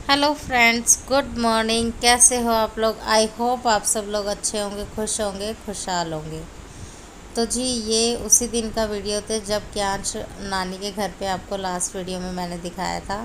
Hello friends, good morning. कैसे हो आप लोग? आई होप आप सब लोग अच्छे होंगे, खुश होंगे, खुशहाल होंगे। तो जी, ये उसी दिन का वीडियो थे जब क्यांश नानी के घर पे आपको लास्ट वीडियो में मैंने दिखाया था।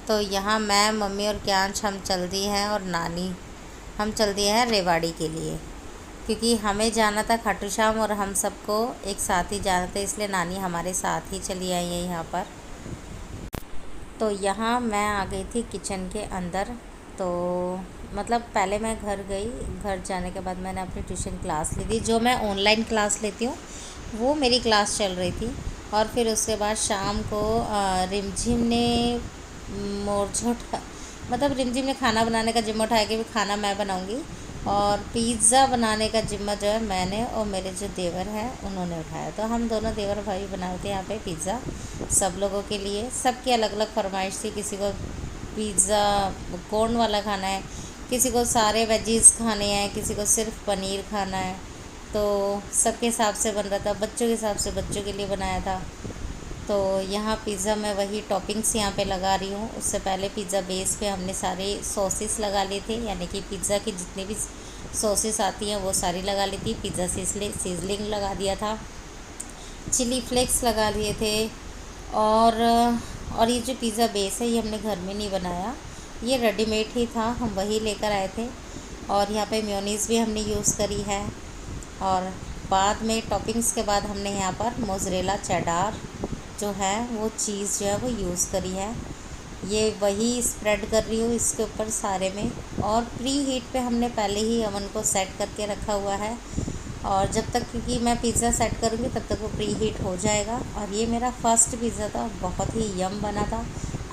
तो यहाँ मैं, मम्मी और क्यांश हम चल दिए हैं और नानी हम चल दिए हैं रेवाड़ी के लिए, क्योंकि हमें जाना था खाटू श्याम और हम सबको एक साथ ही जाना था, इसलिए नानी हमारे साथ ही चली आई है यहाँ पर। तो यहाँ मैं आ गई थी किचन के अंदर। तो मतलब पहले मैं घर गई, घर जाने के बाद मैंने अपनी ट्यूशन क्लास ली थी, जो मैं ऑनलाइन क्लास लेती हूँ वो मेरी क्लास चल रही थी। और फिर उसके बाद शाम को रिमझिम ने मोरझोट मतलब रिमझिम ने खाना बनाने का जिम्मा उठाया कि भी खाना मैं बनाऊँगी, और पिज़्ज़ा बनाने का जिम्मा जो है मैंने और मेरे जो देवर हैं उन्होंने उठाया। तो हम दोनों देवर भाई बनाए थे यहाँ पे पिज़्ज़ा सब लोगों के लिए। सबकी अलग अलग फरमाइश थी, किसी को पिज़्ज़ा कॉर्न वाला खाना है, किसी को सारे वेजीज खाने हैं, किसी को सिर्फ पनीर खाना है। तो सबके हिसाब से बन रहा था, बच्चों के हिसाब से बच्चों के लिए बनाया था। तो यहाँ पिज़्ज़ा मैं वही टॉपिंग्स यहाँ पे लगा रही हूँ। उससे पहले पिज़्ज़ा बेस पे हमने सारे सॉसेस लगा लिए थे, यानी कि पिज़्ज़ा की जितनी भी सॉसेस आती हैं वो सारी लगा ली थी। पिज़्ज़ा सीजलिंग लगा दिया था, चिली फ्लेक्स लगा लिए थे। और ये जो पिज़्ज़ा बेस है ये हमने घर में नहीं बनाया, ये रेडीमेड ही था, हम वही लेकर आए थे। और यहाँ पे मेयोनीज़ भी हमने यूज़ करी है। और बाद में टॉपिंग्स के बाद हमने यहाँ पर मोज़रेला चेडार जो है वो चीज़ जो है वो यूज़ करी है। ये वही स्प्रेड कर रही हूँ इसके ऊपर सारे में। और प्री हीट पे हमने पहले ही अवन को सेट करके रखा हुआ है, और जब तक क्योंकि मैं पिज़्ज़ा सेट करूँगी तब तक वो प्री हीट हो जाएगा। और ये मेरा फर्स्ट पिज़्ज़ा था, बहुत ही यम बना था।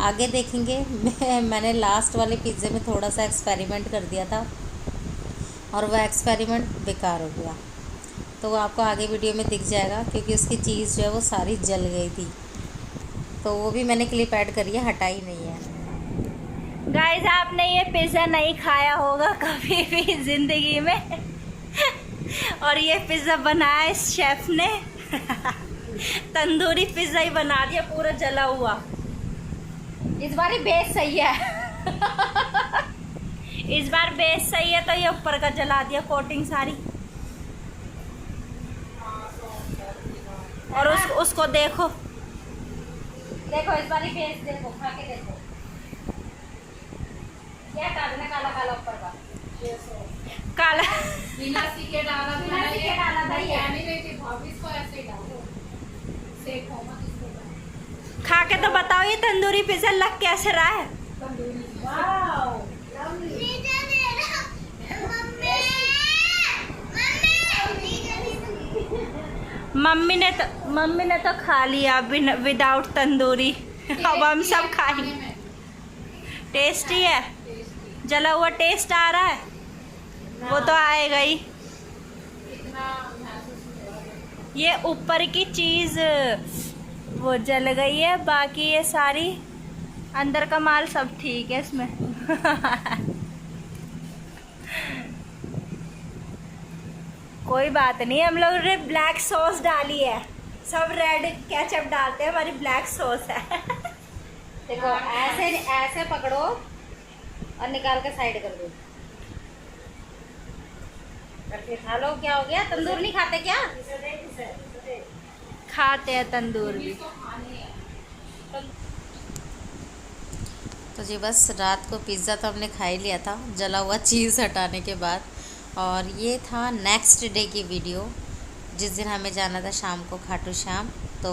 आगे देखेंगे मैंने लास्ट वाले पिज़्ज़े में थोड़ा सा एक्सपेरिमेंट कर दिया था और वह एक्सपेरिमेंट बेकार हो गया, तो वो आपको आगे वीडियो में दिख जाएगा, क्योंकि उसकी चीज़ जो है वो सारी जल गई थी। तो वो भी मैंने क्लिप ऐड करी है, हटाई नहीं है। गाइस, आपने ये पिज़्ज़ा नहीं खाया होगा कभी भी ज़िंदगी में और ये पिज़्ज़ा बनाया इस शेफ़ ने तंदूरी पिज़्ज़ा ही बना दिया, पूरा जला हुआ। इस बार ही बेस सही है इस बार बेस सही है, तो ये ऊपर का जला दिया कोटिंग सारी। और उसको देखो देखो, इस बार ही बेस देखो, खा के देखो क्या डालना, काला काला ऊपर का काला बिना सीखे डाला था ना, ये डाला था ये। नहीं रही थी भाभी, इसको ऐसे ही डालो, सेको मत इसको। खा के तो बताओ ये तंदूरी पिज़्ज़ा लग कैसे रहा है। वाओ, मम्मी ने तो खा लिया विदाउट तंदूरी अब हम सब खाएंगे। टेस्टी है, जला हुआ टेस्ट आ रहा है, वो तो आएगा ही। ये ऊपर की चीज़ वो जल गई है, बाकी ये सारी अंदर का माल सब ठीक है इसमें कोई बात नहीं, हम लोग ने ब्लैक सॉस डाली है, सब रेड केचप डालते हैं, हमारी ब्लैक सॉस है देखो, ऐसे ऐसे पकड़ो और निकाल के साइड कर दो, करके खा लो। क्या हो गया, तंदूर नहीं खाते क्या? खाते हैं तंदूर भी। तो जी बस, रात को पिज़्ज़ा तो हमने खा ही लिया था जला हुआ चीज़ हटाने के बाद। और ये था नेक्स्ट डे की वीडियो, जिस दिन हमें जाना था शाम को खाटू श्याम। तो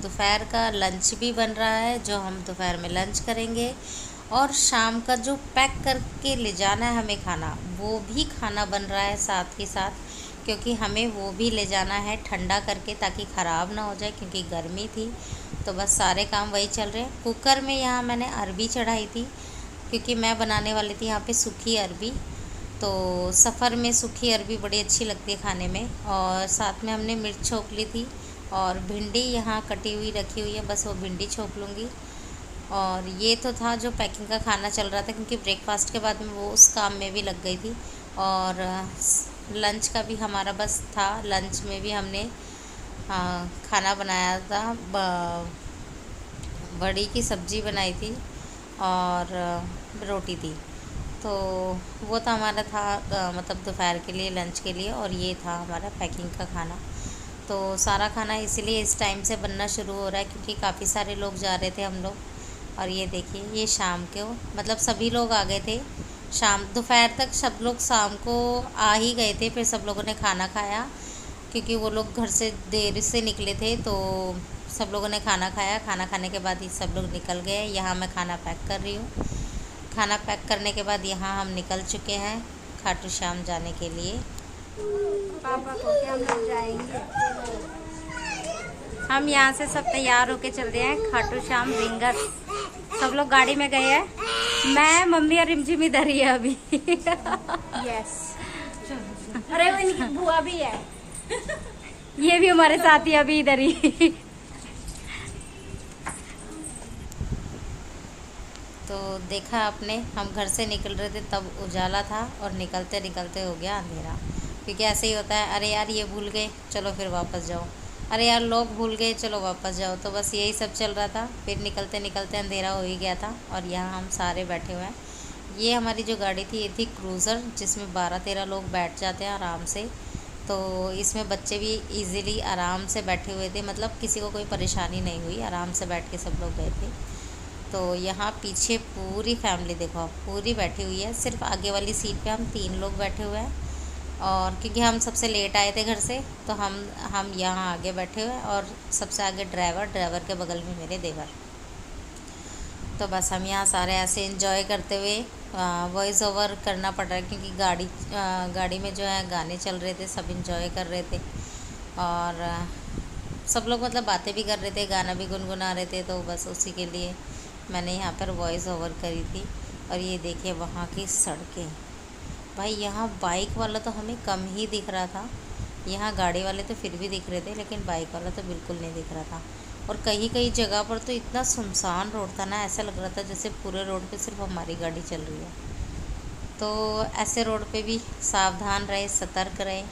दोपहर का लंच भी बन रहा है, जो हम दोपहर में लंच करेंगे। और शाम का जो पैक करके ले जाना है हमें खाना, वो भी खाना बन रहा है साथ के साथ, क्योंकि हमें वो भी ले जाना है ठंडा करके, ताकि ख़राब ना हो जाए, क्योंकि गर्मी थी। तो बस सारे काम वही चल रहे हैं। कुकर में यहाँ मैंने अरबी चढ़ाई थी, क्योंकि मैं बनाने वाली थी यहाँ पे सूखी अरबी। तो सफ़र में सूखी अरबी बड़ी अच्छी लगती है खाने में। और साथ में हमने मिर्च छोंक ली थी, और भिंडी यहाँ कटी हुई रखी हुई है, बस वो भिंडी छोंक लूँगी। और ये तो था जो पैकिंग का खाना चल रहा था, क्योंकि ब्रेकफास्ट के बाद में वो उस काम में भी लग गई थी। और लंच का भी हमारा बस था, लंच में भी हमने खाना बनाया था, बड़ी की सब्ज़ी बनाई थी। और रोटी थी। तो वो था हमारा मतलब दोपहर के लिए लंच के लिए, और ये था हमारा पैकिंग का खाना। तो सारा खाना इसीलिए इस टाइम से बनना शुरू हो रहा है क्योंकि काफ़ी सारे लोग जा रहे थे हम लोग। और ये देखिए ये शाम को मतलब सभी लोग आ गए थे शाम, दोपहर तक सब लोग शाम को आ ही गए थे। फिर सब लोगों ने खाना खाया क्योंकि वो लोग घर से देर से निकले थे, तो सब लोगों ने खाना खाया। खाना खाने के बाद ही सब लोग निकल गए। यहाँ मैं खाना पैक कर रही हूँ। खाना पैक करने के बाद यहाँ हम निकल चुके हैं खाटू श्याम जाने के लिए। पापा को क्या हम लोग जाएंगे। हम यहाँ से सब तैयार होके चल रहे हैं खाटू श्याम रिंगस। सब लोग गाड़ी में गए हैं, मैं मम्मी और रिमझिम इधर ही है अभी। यस अरे वो इनकी बुआ भी है। ये भी हमारे साथ ही अभी इधर ही। तो देखा आपने, हम घर से निकल रहे थे तब उजाला था और निकलते निकलते हो गया अंधेरा। क्योंकि ऐसे ही होता है, अरे यार ये भूल गए चलो फिर वापस जाओ, अरे यार लोग भूल गए चलो वापस जाओ। तो बस यही सब चल रहा था। फिर निकलते निकलते अंधेरा हो ही गया था और यहाँ हम सारे बैठे हुए हैं। ये हमारी जो गाड़ी थी ये थी क्रूज़र, जिसमें 12-13 लोग बैठ जाते हैं आराम से। तो इसमें बच्चे भी इजीली आराम से बैठे हुए थे, मतलब किसी को कोई परेशानी नहीं हुई, आराम से बैठ के सब लोग गए थे। तो यहाँ पीछे पूरी फैमिली देखो आप पूरी बैठी हुई है। सिर्फ आगे वाली सीट पे हम 3 लोग बैठे हुए हैं, और क्योंकि हम सबसे लेट आए थे घर से तो हम यहाँ आगे बैठे हुए हैं, और सबसे आगे ड्राइवर के बगल में मेरे देवर। तो बस हम यहाँ सारे ऐसे एंजॉय करते हुए वॉइस ओवर करना पड़ रहा है क्योंकि गाड़ी में जो है गाने चल रहे थे, सब एंजॉय कर रहे थे। और सब लोग मतलब बातें भी कर रहे थे, गाना भी गुनगुना रहे थे। तो बस उसी के लिए मैंने यहाँ पर वॉइस ओवर करी थी। और ये देखिए वहाँ की सड़कें, भाई यहाँ बाइक वाला तो हमें कम ही दिख रहा था। यहाँ गाड़ी वाले तो फिर भी दिख रहे थे, लेकिन बाइक वाला तो बिल्कुल नहीं दिख रहा था। और कहीं कहीं जगह पर तो इतना सुनसान रोड था ना, ऐसा लग रहा था जैसे पूरे रोड पे सिर्फ हमारी गाड़ी चल रही है। तो ऐसे रोड पे भी सावधान रहे, सतर्क रहे।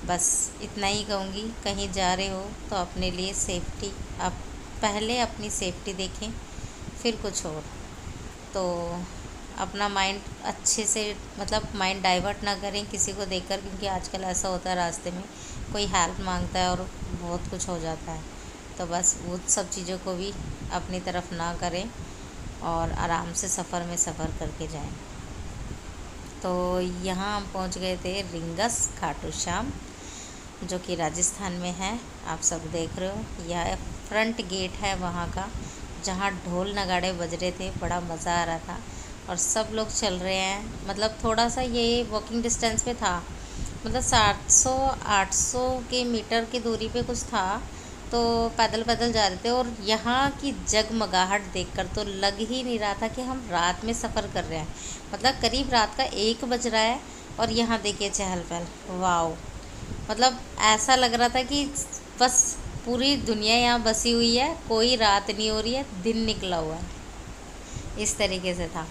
बस इतना ही कहूँगी। कहीं जा रहे हो तो अपने लिए सेफ्टी, आप पहले अपनी सेफ्टी देखें फिर कुछ और। तो अपना माइंड अच्छे से मतलब माइंड डाइवर्ट ना करें किसी को देखकर, क्योंकि आजकल ऐसा होता है रास्ते में कोई हेल्प मांगता है और बहुत कुछ हो जाता है। तो बस वो सब चीज़ों को भी अपनी तरफ ना करें और आराम से सफ़र करके जाएं। तो यहाँ हम पहुँच गए थे रिंगस खाटू श्याम, जो कि राजस्थान में है। आप सब देख रहे हो, यह फ्रंट गेट है वहाँ का, जहाँ ढोल नगाड़े बज रहे थे, बड़ा मज़ा आ रहा था। और सब लोग चल रहे हैं, मतलब थोड़ा सा ये वॉकिंग डिस्टेंस पे था, मतलब 700-800 के मीटर की दूरी पे कुछ था। तो पैदल पैदल जा रहे थे, और यहाँ की जगमगाहट देखकर तो लग ही नहीं रहा था कि हम रात में सफ़र कर रहे हैं। मतलब करीब रात का 1 बज रहा है और यहाँ देखिए चहल पहल, वाओ। मतलब ऐसा लग रहा था कि बस पूरी दुनिया यहाँ बसी हुई है, कोई रात नहीं हो रही है, दिन निकला हुआ है, इस तरीके से था।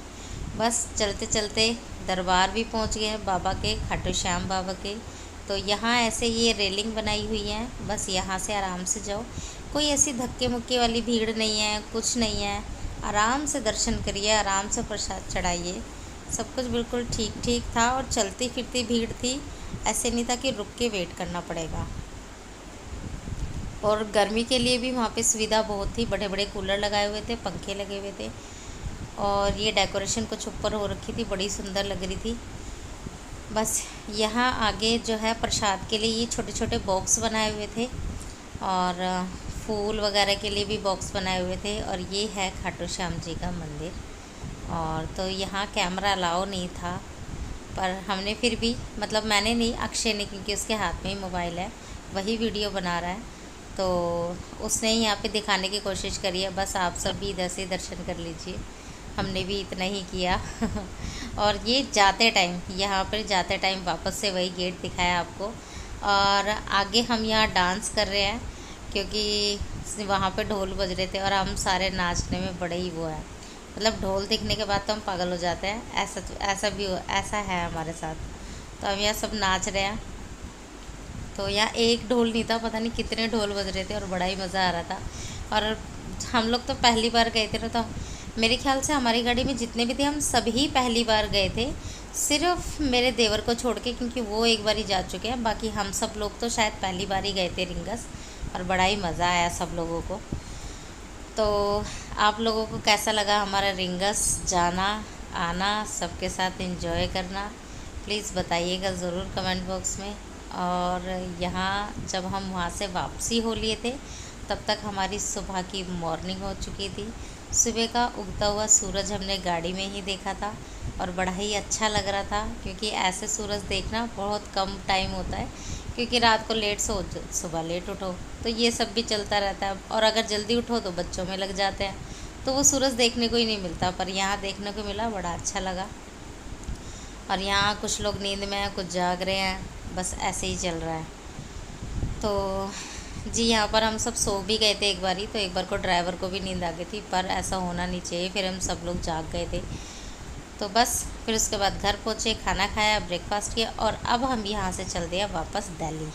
बस चलते चलते दरबार भी पहुँच गए हैं बाबा के, खाटू श्याम बाबा के। तो यहाँ ऐसे ये रेलिंग बनाई हुई है, बस यहाँ से आराम से जाओ, कोई ऐसी धक्के मुक्के वाली भीड़ नहीं है, कुछ नहीं है। आराम से दर्शन करिए, आराम से प्रसाद चढ़ाइए, सब कुछ बिल्कुल ठीक ठीक था। और चलती फिरती भीड़ थी, ऐसे नहीं था कि रुक के वेट करना पड़ेगा। और गर्मी के लिए भी वहाँ पे सुविधा बहुत थी, बड़े बड़े कूलर लगाए हुए थे, पंखे लगे हुए थे, और ये डेकोरेशन कुछ ऊपर हो रखी थी, बड़ी सुंदर लग रही थी। बस यहाँ आगे जो है प्रसाद के लिए ये छोटे छोटे बॉक्स बनाए हुए थे, और फूल वगैरह के लिए भी बॉक्स बनाए हुए थे। और ये है खाटू श्याम जी का मंदिर। और तो यहाँ कैमरा अलाउ नहीं था, पर हमने फिर भी मतलब मैंने नहीं, अक्षय ने, क्योंकि उसके हाथ में ही मोबाइल है, वही वीडियो बना रहा है, तो उसने ही यहाँ पे दिखाने की कोशिश करी है। बस आप सब भी इधर से दर्शन कर लीजिए, हमने भी इतना ही किया। और ये जाते टाइम, यहाँ पर जाते टाइम वापस से वही गेट दिखाया आपको। और आगे हम यहाँ डांस कर रहे हैं क्योंकि वहाँ पे ढोल बज रहे थे, और हम सारे नाचने में बड़े ही वो है, मतलब ढोल दिखने के बाद तो हम पागल हो जाते हैं, ऐसा है हमारे साथ। तो हम यहाँ सब नाच रहे हैं। तो यहाँ एक ढोल नहीं था, पता नहीं कितने ढोल बज रहे थे, और बड़ा ही मज़ा आ रहा था। और हम लोग तो पहली बार गए थे ना, तो मेरे ख्याल से हमारी गाड़ी में जितने भी थे हम सभी पहली बार गए थे, सिर्फ मेरे देवर को छोड़ के, क्योंकि वो एक बार ही जा चुके हैं। बाकी हम सब लोग तो शायद पहली बार ही गए थे रिंगस, और बड़ा ही मज़ा आया सब लोगों को। तो आप लोगों को कैसा लगा हमारा रिंगस जाना आना, सबके साथ एंजॉय करना, प्लीज़ बताइएगा ज़रूर कमेंट बॉक्स में। और यहाँ जब हम वहाँ से वापसी हो लिए थे तब तक हमारी सुबह की मॉर्निंग हो चुकी थी। सुबह का उगता हुआ सूरज हमने गाड़ी में ही देखा था और बड़ा ही अच्छा लग रहा था, क्योंकि ऐसे सूरज देखना बहुत कम टाइम होता है, क्योंकि रात को लेट सो सुबह लेट उठो, तो ये सब भी चलता रहता है। और अगर जल्दी उठो तो बच्चों में लग जाते हैं, तो वो सूरज देखने को ही नहीं मिलता। पर यहाँ देखने को मिला, बड़ा अच्छा लगा। और यहाँ कुछ लोग नींद में हैं, कुछ जाग रहे हैं, बस ऐसे ही चल रहा है। तो जी यहाँ पर हम सब सो भी गए थे एक बारी, तो एक बार को ड्राइवर को भी नींद आ गई थी, पर ऐसा होना नहीं चाहिए। फिर हम सब लोग जाग गए थे। तो बस फिर उसके बाद घर पहुँचे, खाना खाया, ब्रेकफास्ट किया, और अब हम यहाँ से चल दिया वापस दिल्ली।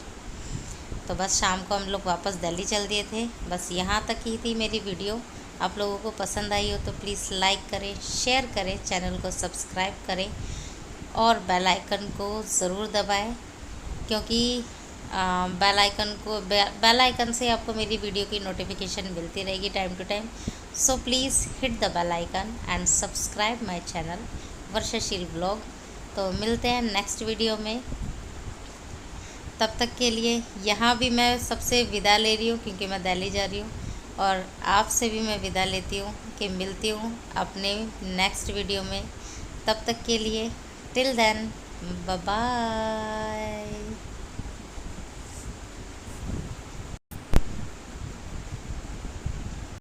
तो बस शाम को हम लोग वापस दिल्ली चल दिए थे। बस यहाँ तक ही थी मेरी वीडियो। आप लोगों को पसंद आई हो तो प्लीज़ लाइक करें, शेयर करें, चैनल को सब्सक्राइब करें और बेल आइकन को ज़रूर दबाएं, क्योंकि बेल आइकन से आपको मेरी वीडियो की नोटिफिकेशन मिलती रहेगी time to time. So please hit the bell icon and subscribe my channel Varshasheel blog. तो मिलते हैं नेक्स्ट वीडियो में। तब तक के लिए यहाँ भी मैं सबसे विदा ले रही हूँ, क्योंकि मैं दिल्ली जा रही हूँ, और आपसे भी मैं विदा लेती हूँ कि मिलती हूँ अपने नेक्स्ट वीडियो में। तब तक के लिए टिल देन बाय बाय।